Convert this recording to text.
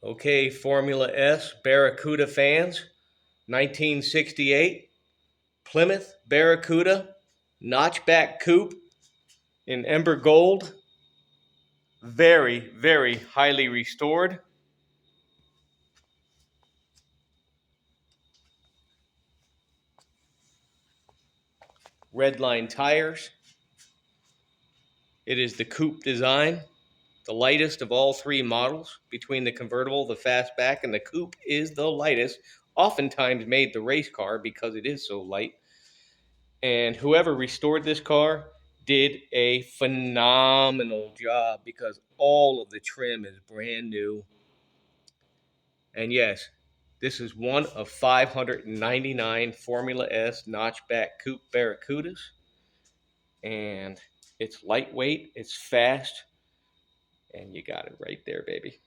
Okay, Formula S Barracuda fans, 1968 Plymouth Barracuda notchback coupe in ember gold, very, very highly restored. Red line tires. It is the coupe design, the lightest of all three models. Between the convertible, the fastback, and the coupe is the lightest, oftentimes made the race car because it is so light. And whoever restored this car did a phenomenal job because all of the trim is brand new. And yes, this is one of 599 Formula S notchback coupe Barracudas. And it's lightweight, it's fast, and you got it right there, baby.